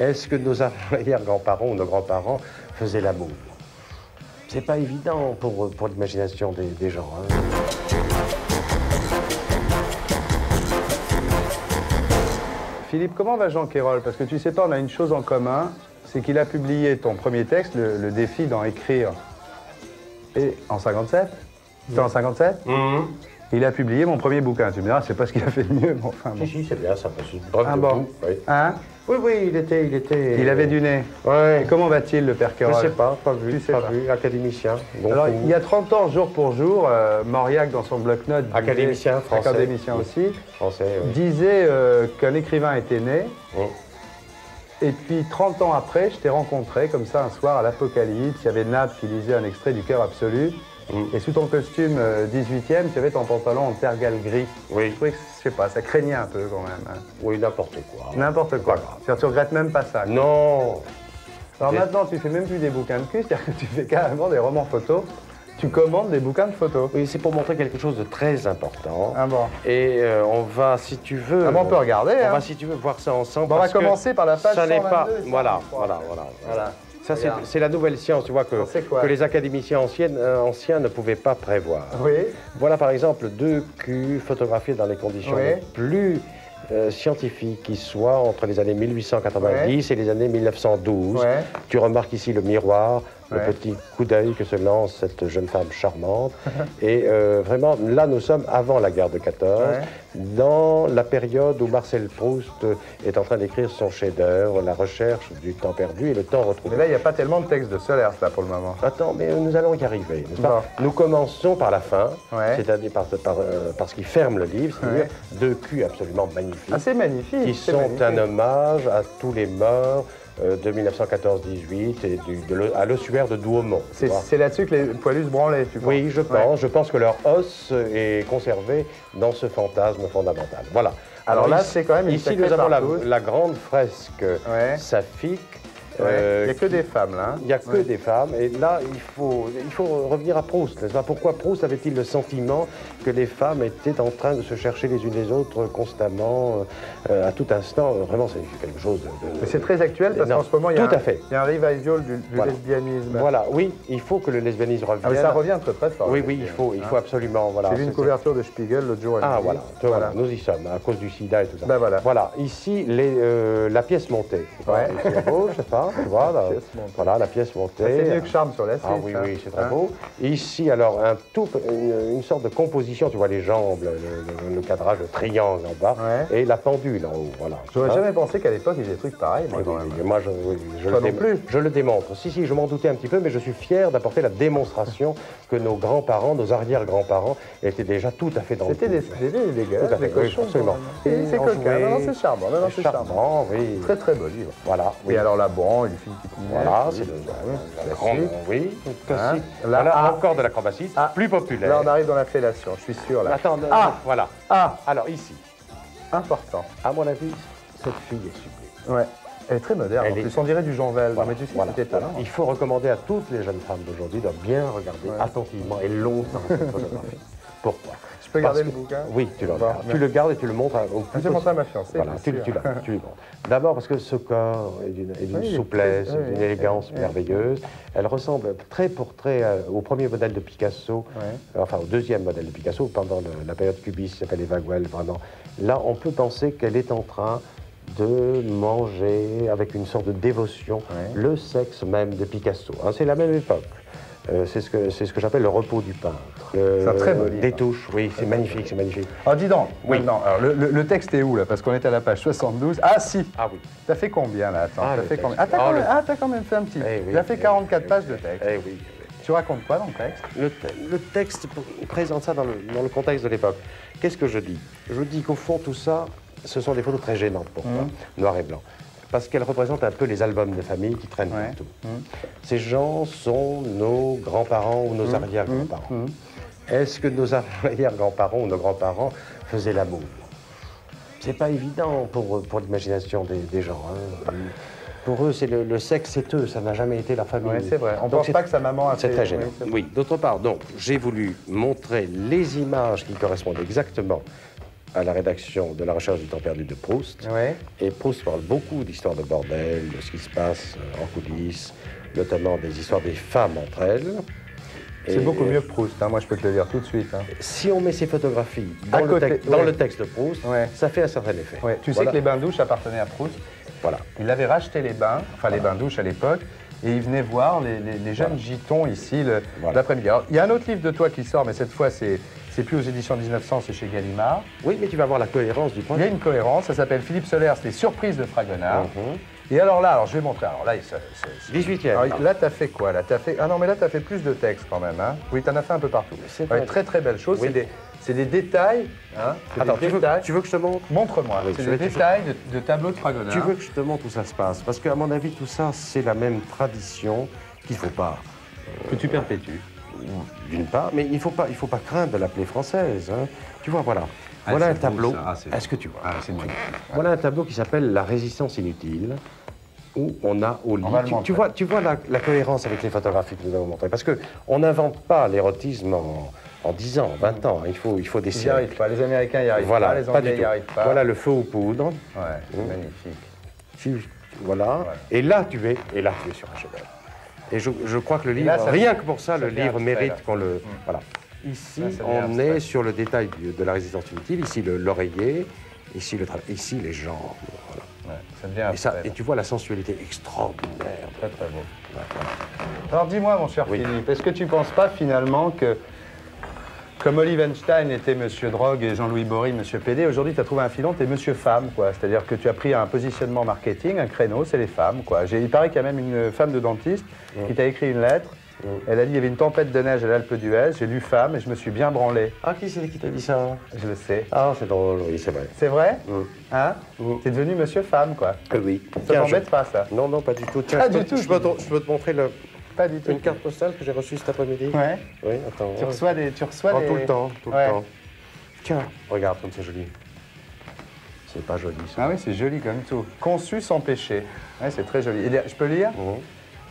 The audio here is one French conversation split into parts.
Est-ce que nos arrière-grands-parents ou nos grands-parents faisaient l'amour? C'est pas évident pour l'imagination des gens. Hein. Philippe, comment va Jean Quérol? Parce que tu sais pas, on a une chose en commun, c'est qu'il a publié ton premier texte, le défi d'en écrire. Et en 57? C'était en 57? Il a publié mon premier bouquin. Tu me diras, c'est pas ce qu'il a fait de mieux, mais enfin bon. Si, c'est bien, ça passe une preuve de bon. goût, oui. Hein? Oui, il était... Il avait du nez. Ouais. Et comment va-t-il, le père Quérol? Je sais pas vu, académicien. Donc, alors, il y a 30 ans, jour pour jour, Mauriac, dans son bloc-notes... Académicien, français. Académicien aussi. Français, oui. Disait qu'un écrivain était né. Et puis, 30 ans après, je t'ai rencontré, comme ça, un soir, à l'Apocalypse. Il y avait Naples qui lisait un extrait du Cœur absolu. Et sous ton costume 18e, tu avais ton pantalon en tergal gris. Oui. Je trouvais que, je sais pas, ça craignait un peu quand même. Hein. Oui, n'importe quoi. N'importe quoi. Tu regrettes même pas ça. Non. Alors maintenant, tu fais même plus des bouquins de cul, c'est-à-dire que tu fais carrément des romans photos. Tu commandes des bouquins de photos. Oui, c'est pour montrer quelque chose de très important. Ah bon. Et on va, si tu veux... Ah bon, on peut regarder. On va, si tu veux, voir ça ensemble. Bon, on va commencer par la page 122. Voilà. Ça, c'est la nouvelle science, tu vois, que les académiciens anciens ne pouvaient pas prévoir. Oui. Voilà, par exemple, 2 culs photographiés dans les conditions les plus scientifiques qui soient entre les années 1890 et les années 1912. Tu remarques ici le miroir, le petit coup d'œil que se lance cette jeune femme charmante. Et vraiment, là, nous sommes avant la guerre de 14, dans la période où Marcel Proust est en train d'écrire son chef-d'œuvre, La recherche du temps perdu et le temps retrouvé. Mais là, il n'y a pas tellement de texte de Solers, là, pour le moment. Attends, mais nous allons y arriver, n'est-ce pas? Nous commençons par la fin, c'est-à-dire parce qu'il ferme le livre, c'est-à-dire 2 culs absolument magnifiques. Ah, c'est magnifique. Qui sont un hommage à tous les morts de 1914-18 et à l'ossuaire de Douaumont. C'est là-dessus que les poilus se branlaient, tu penses? Oui, je pense. Je pense que leur os est conservé dans ce fantasme fondamental. Voilà. Alors là, c'est quand même une ici, nous avons la grande fresque saphique. Il n'y a que des femmes, là. Il n'y a que des femmes. Et là, il faut revenir à Proust, n'est-ce pas? Pourquoi Proust avait-il le sentiment que les femmes étaient en train de se chercher les unes les autres constamment, à tout instant? Vraiment, c'est quelque chose de... C'est très actuel, parce qu'en ce moment, il y a un revival du lesbianisme. Voilà, oui, il faut que le lesbianisme revienne. Ah, mais ça revient très très fort. Oui, il faut absolument, voilà. J'ai vu une couverture de Spiegel l'autre jour. Ah, voilà, nous y sommes, à cause du sida et tout ça. Ben voilà. Voilà, ici, la pièce montée. C'est beau, je sais pas. Tu vois, voilà, la pièce montée. C'est mieux que Charme sur la suite. Ah oui, c'est très beau. Ici, alors, une sorte de composition, tu vois, les jambes, le cadrage, le triangle en bas, et la pendule en haut, voilà. J'aurais jamais pensé qu'à l'époque, il y avait des trucs pareils. Moi, je le démontre. Si, je m'en doutais un petit peu, mais je suis fier d'apporter la démonstration que nos grands-parents, nos arrière-grands-parents étaient déjà tout à fait dans le coup. C'était des gars, des cochons. Absolument. C'est coquin, c'est charmant. C'est charmant, oui. Très très beau livre. Voilà. Et alors là, bon, il fait une petite minette. Voilà, c'est le grand, oui. Là, encore de l'acrobatie, plus populaire. Là, on arrive dans la fellation, je suis sûr. Là. Attends, voilà. Alors, ici. Important. À mon avis, cette fille est sublime. Ouais. Elle est très moderne. En plus, on dirait du Jean Vel. Mais tu sais, c'était étonnant. Il faut recommander à toutes les jeunes femmes d'aujourd'hui de bien regarder attentivement et longtemps cette photographie. Pourquoi? Je peux garder le bouquin? Oui, tu le regardes. Tu le gardes et tu le montres au plus. Je vais montrer à ma fiancée. Voilà, tu le montres. D'abord parce que ce corps est d'une souplesse, d'une élégance merveilleuse. Elle ressemble trait pour trait au premier modèle de Picasso, enfin au deuxième modèle de Picasso, pendant la période cubiste qui s'appelle les Vaguel, vraiment. Là, on peut penser qu'elle est en train de manger avec une sorte de dévotion le sexe même de Picasso. Hein, c'est la même époque. C'est ce que j'appelle le repos du peintre. C'est un très beau livre. Des touches, oui, c'est magnifique, c'est magnifique. Alors dis donc, maintenant, alors, le texte est où là? Parce qu'on est à la page 72. Ah si. Ah oui. T'as fait combien là? Attends, t'as fait combien? T'as quand même fait un petit. Il a fait 44 pages de texte. Eh oui. Tu racontes quoi dans le texte? Le texte présente ça dans le contexte de l'époque. Qu'est-ce que je dis? Je dis qu'au fond, tout ça, ce sont des photos très gênantes pour moi, noir et blanc. Parce qu'elles représentent un peu les albums de famille qui traînent partout. Ces gens sont nos grands-parents ou nos arrière-grands-parents. Est-ce que nos arrière-grands-parents ou nos grands-parents faisaient l'amour? C'est pas évident pour l'imagination des gens. Hein. Pour eux, c'est le sexe, c'est eux, ça n'a jamais été la famille. Oui, c'est vrai. On ne pense pas que sa maman a fait... C'est très gênant. Oui, d'autre part, donc, j'ai voulu montrer les images qui correspondent exactement à la rédaction de La Recherche du temps perdu de Proust. Ouais. Et Proust parle beaucoup d'histoires de bordel, de ce qui se passe en coulisses, notamment des histoires des femmes entre elles. C'est beaucoup mieux que Proust, hein. Moi je peux te le dire tout de suite. Hein. Si on met ces photographies À dans, côté, dans ouais. le texte de Proust, Ouais. ça fait un certain effet. Ouais. Tu sais Voilà. que les bains-douches appartenaient à Proust. Voilà. Il avait racheté les bains, enfin les bains-douches à l'époque, et il venait voir les jeunes gitons ici l'après-midi. Alors, il y a un autre livre de toi qui sort, mais cette fois c'est plus aux éditions 1900, c'est chez Gallimard. Oui, mais tu vas voir la cohérence du Il y projet. a une cohérence, ça s'appelle Philippe Solers, Les surprises de Fragonard. Mhm. Et alors là, je vais montrer. Alors là, 18e. Alors, là, t'as fait quoi là, Ah non, mais là, t'as fait plus de textes quand même. Hein. Oui, t'en as fait un peu partout. C'est Ouais, vrai. très très belle chose. Oui. C'est des détails. Hein. C'est Attends, des détails. tu veux que je te montre? Montre-moi. Oui, C'est je des vais te- détails de tableaux de Fragonard. Tu veux que je te montre où ça se passe? Parce qu'à mon avis, tout ça, c'est la même tradition qu'il ne faut pas, que tu perpétues. d'une part, mais il faut pas craindre de l'appeler française. Hein. Tu vois, voilà. Ah, Voilà c'est un beau, tableau. ça. Ah, c'est Est-ce que tu vois? Ah, c'est magnifique. Voilà un tableau qui s'appelle La résistance inutile, où on a au lit. On va le Tu montrer. vois la cohérence avec les photographies que nous avons montrées. Parce qu'on n'invente pas l'érotisme en 10 ans, 20 ans. Il faut des Ils n'y siècles. arrivent pas. Les Américains n'y arrivent Voilà, pas. Les pas Anglais du n'y tout. arrivent pas. Voilà le feu aux poudres. Ouais, c'est magnifique. Voilà. Et là, tu es sur un chef-d'œuvre. Et je crois que le livre, là, ça rien devient- que pour ça, ça le devient livre abstrait, mérite là. qu'on le... Voilà. Ici, Là, ça devient on abstrait. est sur le détail de la résistance inutile. Ici, l'oreiller. Ici, ici, les jambes. Voilà. Ouais, ça devient Et, ça, abstrait. et tu vois la sensualité extraordinaire. Très très beau. Alors dis-moi, mon cher Oui. Philippe, est-ce que tu ne penses pas finalement que, comme Olive Einstein était Monsieur Drogue et Jean-Louis Bory Monsieur PD, aujourd'hui tu as trouvé un filon, tu es Monsieur Femme, quoi. C'est-à-dire que tu as pris un positionnement marketing, un créneau, c'est les femmes, quoi. Il paraît qu'il y a même une femme de dentiste qui t'a écrit une lettre. Elle a dit il y avait une tempête de neige à l'Alpe d'Huez, j'ai lu Femme et je me suis bien branlé. Ah, qui c'est qui t'a dit ça? Je le sais. Ah, c'est drôle, oui, c'est vrai. C'est vrai Mm. Hein T'es devenu Monsieur Femme, quoi. Oui. Ça Tiens, t'embête pas, ça? Non, non, pas du tout. Tiens, Pas je du tout, je peux te montrer Pas du tout. une carte postale que j'ai reçue cet après-midi. Ouais. Oui, attends. Tu reçois des... Oh, tout le temps, tout Ouais. le temps. Tiens, regarde comme c'est joli. C'est pas joli, ça. Ah oui, c'est joli comme tout. Conçu sans péché. Ouais, c'est très joli. Je peux lire? Mhm.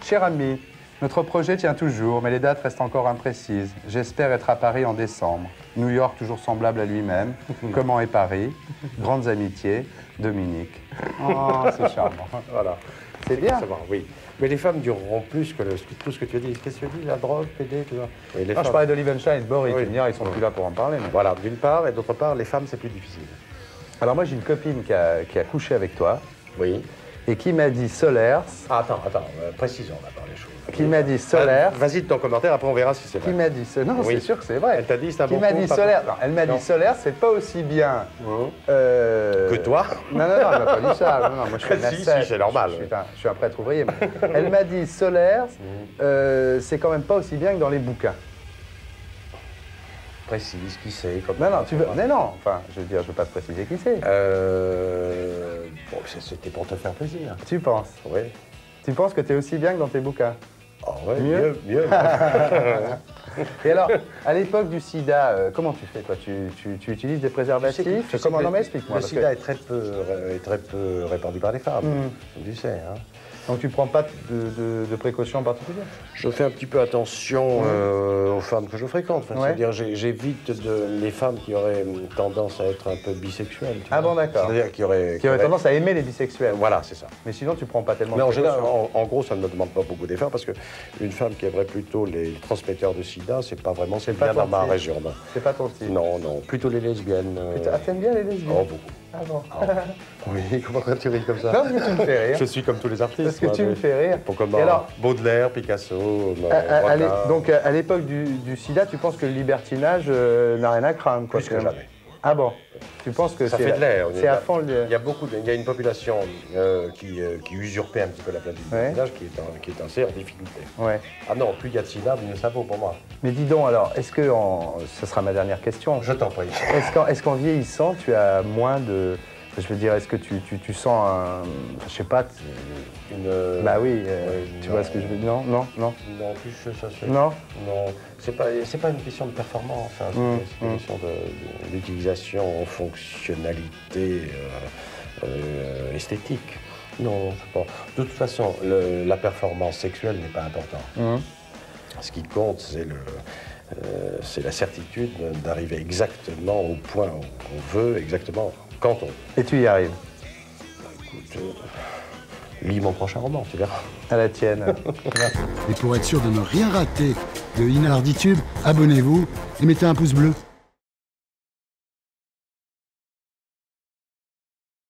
Cher ami, notre projet tient toujours, mais les dates restent encore imprécises. J'espère être à Paris en décembre. New York toujours semblable à lui-même. Comment est Paris? Grandes amitiés. Dominique. Oh, c'est charmant. Voilà. C'est bien. Ça va, oui. Mais les femmes dureront plus que tout ce que tu as dit. Qu'est-ce que tu as dit? La drogue, PD, tout ça. Oui, les Non, je femmes. parlais d'Olive Einstein et de Boris. Oui. Tu me diras, ils sont plus là pour en parler. Mais... Voilà, d'une part, et d'autre part, les femmes, c'est plus difficile. Alors moi, j'ai une copine qui a couché avec toi Oui. et qui m'a dit Solers, Ah, attends, précisons d'abord les choses. qui m'a dit Solers, Vas-y de ton commentaire, après on verra si c'est qui vrai. m'a dit... Non, Oui. c'est sûr que c'est vrai. Elle t'a dit c'est un Qui bon m'a coup, dit pas Solers. bon. Non, elle m'a Non. dit Solers, c'est pas aussi bien... Que toi? Non, elle m'a pas dit ça. Non, moi je suis un Si, ascète. c'est normal. Je suis un prêtre ouvrier. Mais elle m'a dit Solers, c'est quand même pas aussi bien que dans les bouquins. Précise, qui c'est comme... Non, non, tu veux. Mais non, enfin, je veux dire, je veux pas te préciser qui c'est. Bon, c'était pour te faire plaisir. Tu penses? Oui. Tu penses que tu es aussi bien que dans tes bouquins? Oh, ouais, Mieux. mieux. Et alors, à l'époque du sida, comment tu fais, toi? Tu utilises des préservatifs? Comment? Non, mais explique-moi. Le parce sida que- est très peu répandu par les femmes, comme tu sais. Hein. Donc tu prends pas de précautions particulières? Je fais un petit peu attention aux femmes que je fréquente. Enfin, Ouais. c'est-à-dire, j'évite les femmes qui auraient tendance à être un peu bisexuelles. tu Ah vois. bon, d'accord. C'est-à-dire qui auraient Tendance à aimer les bisexuels. Voilà, c'est ça. Mais sinon, tu prends pas tellement Mais de en général, précautions. en gros, ça ne me demande pas beaucoup d'efforts parce qu'une femme qui aimerait plutôt les transmetteurs de sida, c'est pas vraiment pas bien dans ton ma type. région. Non. C'est pas ton style. Non, non, plutôt les lesbiennes. Ah, t'aimes bien les lesbiennes? Oh, beaucoup. Ah bon. Oui, comment tu ris comme ça? Non, parce que tu me fais rire. Je suis comme tous les artistes. Parce que moi, tu me mais- fais rire. Pour comme Et alors, Baudelaire, Picasso, donc à l'époque du sida, tu penses que le libertinage n'a rien à craindre, quoi? Plus que finalement. jamais. Ah bon? Tu penses que Ça c'est fait de l'air. C'est à fond le... Il y a une population qui usurpait un petit peu la place du Ouais. village, qui est assez en difficulté. Ouais. Ah non, plus il y a de sida, mieux ça vaut pour moi. Mais dis donc, alors, est-ce que, ce sera ma dernière question, Je t'en prie. est-ce qu'en vieillissant, tu as moins de... Je veux dire, est-ce que tu sens un... Enfin, je sais pas... Bah oui, tu non. vois ce que je veux dire? Non, non, non. Non, plus ça c'est. Non? Non, c'est pas une question de performance, hein, c'est une question d'utilisation en fonctionnalité esthétique. Non, c'est pas. De toute façon, la performance sexuelle n'est pas importante. Ce qui compte, c'est C'est la certitude d'arriver exactement au point qu'on veut, exactement quand on veut. Et tu y arrives? Écoute, lis mon prochain roman, tu verras. À la tienne. Et pour être sûr de ne rien rater de Inalarditube, abonnez-vous et mettez un pouce bleu.